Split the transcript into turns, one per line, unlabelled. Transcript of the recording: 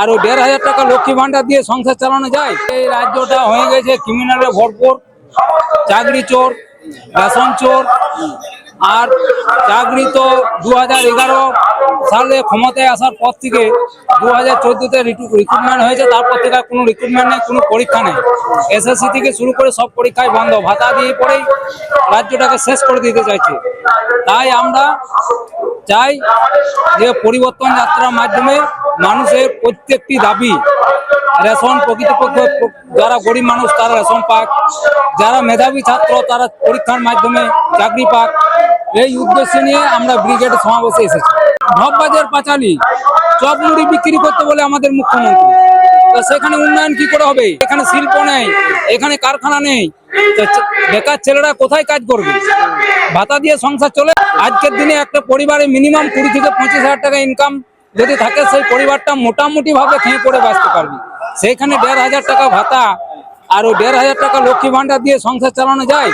আর ওই ১,৫০০ টাকা লক্ষ্মী ভান্ডার দিয়ে সংসার চালানো যায়? এই রাজ্যটা হয়ে গেছে ক্রিমিনালে ভরপুর, চাকরি চোর, রেশন চোর। আর চাকরি তো 2011 সালে ক্ষমতায় আসার পর থেকে 2014-তে রিক্রুটমেন্ট হয়েছে, তারপর থেকে কোনো রিক্রুটমেন্ট নেই, কোনো পরীক্ষা নেই। এসএসসি থেকে শুরু করে সব পরীক্ষায় বন্ধ, ভাতা দিয়ে পরেই রাজ্যটাকে শেষ করে দিতে চাইছে। তাই আমরা চাই যে পরিবর্তন যাত্রার মাধ্যমে মানুষের প্রত্যেকটি দাবি, রেশন প্রকৃতপক্ষে যারা গরিব মানুষ তারা রেশন পাক, যারা মেধাবী ছাত্র তারা পরীক্ষার মাধ্যমে চাকরি পাক, এই উদ্দেশ্যে নিয়ে আমরা ব্রিগেডের সমাবেশে এসেছি। ঢপবাজের পাঁচালী চপ মুড়ি বিক্রি করতে বলে আমাদের মুখ্যমন্ত্রী, তো সেখানে উন্নয়ন কি করে হবে? এখানে শিল্প নেই, এখানে কারখানা নেই, বেকার ছেলেরা কোথায় কাজ করবে? ভাতা দিয়ে সংসার চলে। আজকের দিনে একটা পরিবারে মিনিমাম 20 থেকে 25,000 টাকা ইনকাম যদি থাকে, সেই পরিবারটা মোটামুটি ভাবে খেয়ে পড়ে বাঁচতে পারবে। সেইখানে ১,৫০০ টাকা ভাতা আর ওই ১,৫০০ টাকা লক্ষ্মী ভান্ডার দিয়ে সংসার চালানো যায়?